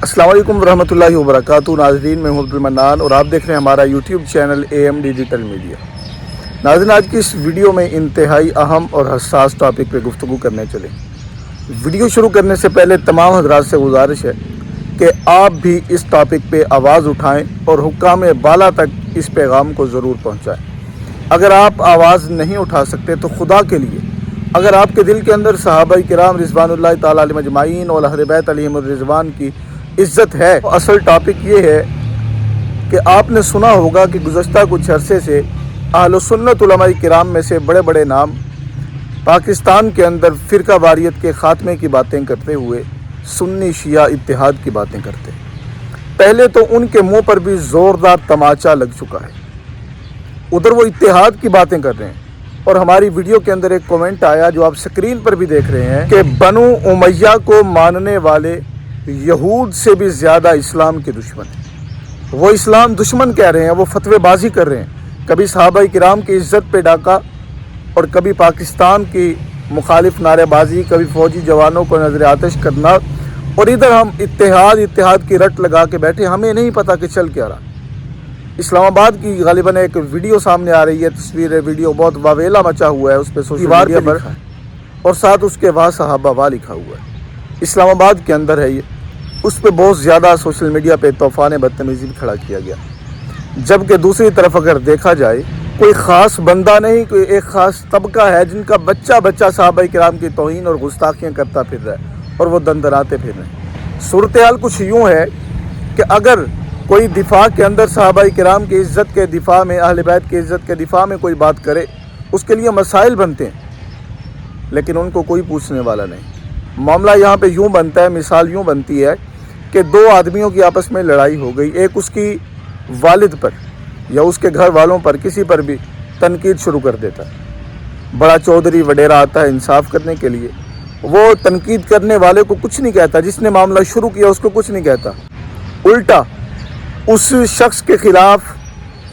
अस्सलाम वालेकुम रहमतुल्लाहि व बरकातुहू। नाज़रीन, मैं हूं अब्दुल मन्नान और आप देख रहे हैं हमारा YouTube channel AM digital media. नाज़रीन, आज की इस वीडियो में इंतहाई अहम और हसास टॉपिक पे गुफ्तगू करने चले। वीडियो शुरू करने से पहले तमाम हज़रात से गुजारिश है कि आप भी इस टॉपिक पे आवाज़ उठाएँ और हुक्काम बाला तक इस पैगाम को ज़रूर पहुँचाएँ। अगर आप आवाज़ नहीं उठा सकते तो खुदा के लिए, अगर आपके दिल के अंदर सहाबा किराम रिज़वानुल्लाह ताला अलैहिम अजमाइन और अहले बैत अलैहिमुर रिज़वान की इज़्ज़त है। असल टॉपिक ये है कि आपने सुना होगा कि गुज़श्ता कुछ अरसे से अहले सुन्नत उलमा किराम में से बड़े बड़े नाम पाकिस्तान के अंदर फ़िरका वारियत के ख़ात्मे की बातें करते हुए सुन्नी शिया इत्तिहाद की बातें करते हैं। पहले तो उनके मुंह पर भी ज़ोरदार तमाचा लग चुका है, उधर वो इत्तिहाद की बातें कर रहे हैं। और हमारी वीडियो के अंदर एक कमेंट आया जो आप स्क्रीन पर भी देख रहे हैं कि बनु उमैया को मानने वाले यहूद से भी ज़्यादा इस्लाम के दुश्मन हैं। वो इस्लाम दुश्मन कह रहे हैं, वो फतवेबाजी कर रहे हैं। कभी सहाबा किराम की इज़्ज़त पे डाका और कभी पाकिस्तान की मुखालिफ नारेबाजी, कभी फ़ौजी जवानों को नजर आतिश करना, और इधर हम इत्तिहाद की रट लगा के बैठे। हमें नहीं पता कि चल क्या रहा। इस्लामाबाद की गालिबन एक वीडियो सामने आ रही है, तस्वीर वीडियो बहुत वावेला मचा हुआ है उस पर सोशल मीडिया पर, और साथ उसके वाह सहाबा वाह लिखा हुआ है। इस्लामाबाद के अंदर है ये। उस पर बहुत ज़्यादा सोशल मीडिया पे तूफ़ान बदतमीज़ी भी खड़ा किया गया। जबकि दूसरी तरफ अगर देखा जाए, कोई ख़ास बंदा नहीं, कोई एक ख़ास तबका है जिनका बच्चा सहाबा किराम की तौहीन और गुस्ताखियाँ करता फिर रहा है और वो दंदनाते फिर रहे हैं। सूरत हाल कुछ यूँ है कि अगर कोई दिफा के अंदर सहाबा किराम की इज़्ज़त के दिफा में, अहले बैत की इज़्ज़त के दिफा में कोई बात करे, उसके लिए मसाइल बनते हैं, लेकिन उनको कोई पूछने वाला नहीं। मामला यहाँ पे यूँ बनता है, मिसाल यूँ बनती है कि दो आदमियों की आपस में लड़ाई हो गई। एक उसकी वालिद पर या उसके घर वालों पर, किसी पर भी तनकीद शुरू कर देता है। बड़ा चौधरी वडेरा आता है इंसाफ करने के लिए, वो तनकीद करने वाले को कुछ नहीं कहता, जिसने मामला शुरू किया उसको कुछ नहीं कहता, उल्टा उस शख्स के ख़िलाफ़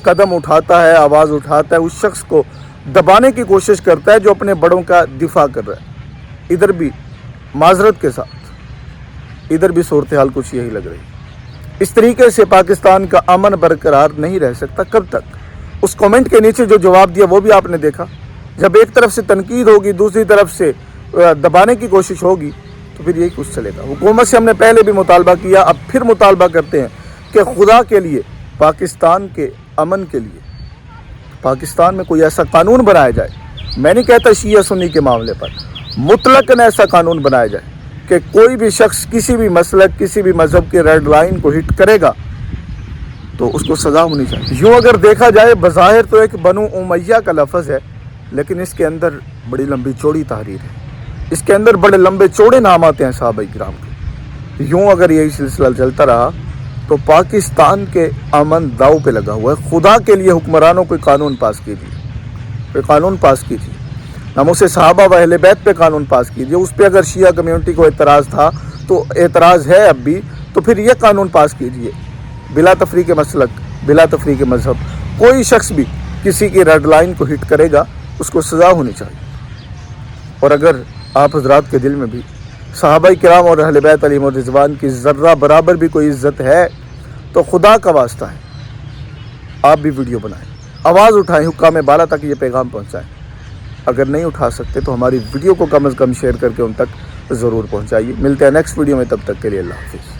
कदम उठाता है, आवाज़ उठाता है, उस शख्स को दबाने की कोशिश करता है जो अपने बड़ों का दिफा कर रहा है। इधर भी माजरत के साथ, इधर भी सूरत हाल कुछ यही लग रही है। इस तरीके से पाकिस्तान का अमन बरकरार नहीं रह सकता। कब तक? उस कमेंट के नीचे जो जवाब दिया वो भी आपने देखा। जब एक तरफ से तनकीद होगी, दूसरी तरफ से दबाने की कोशिश होगी, तो फिर यही कुछ चलेगा। हुकूमत से हमने पहले भी मुतालबा किया, अब फिर मुतालबा करते हैं कि खुदा के लिए, पाकिस्तान के अमन के लिए, पाकिस्तान में कोई ऐसा कानून बनाया जाए। मैं नहीं कहता शिया सुन्नी के मामले पर, मुतलकन ऐसा कानून बनाया जाए कि कोई भी शख्स किसी भी मसलक, किसी भी मज़हब के रेड लाइन को हिट करेगा तो उसको सज़ा होनी चाहिए। यूँ अगर देखा जाए, बज़ाहिर तो एक बनु उमैया का लफ्ज़ है, लेकिन इसके अंदर बड़ी लंबी चौड़ी तहरीर है। इसके अंदर बड़े लंबे चौड़े नाम आते हैं सहाबा किराम के। यूँ अगर यही सिलसिला चलता रहा तो पाकिस्तान के अमन दाव पे लगा हुआ है। खुदा के लिए हुक्मरानों को कानून पास कीजिए, कोई कानून पास कीजिए, नमूसे सहाबा व अहले बैत पे कानून पास कीजिए। उस पर अगर शिया कम्यूनिटी को एतराज़ था तो एतराज़ है अब भी, तो फिर ये कानून पास कीजिए। बिला तफरीक मसलक, बिला तफरीक मज़हब, कोई शख्स भी किसी की रेड लाइन को हिट करेगा उसको सज़ा होनी चाहिए। और अगर आप हजरात के दिल में भी सहाबा किराम और अहले बैत अलैहिमुर रिज़वान की ज़र्रा बराबर भी कोई इज़्ज़त है तो खुदा का वास्ता है, आप भी वीडियो बनाएं, आवाज़ उठाएं, हुक्काम बाला तक ये पैगाम पहुंचाएं। अगर नहीं उठा सकते तो हमारी वीडियो को कम से कम शेयर करके उन तक ज़रूर पहुंचाइए। मिलते हैं नेक्स्ट वीडियो में, तब तक के लिए अल्लाह हाफ़िज़।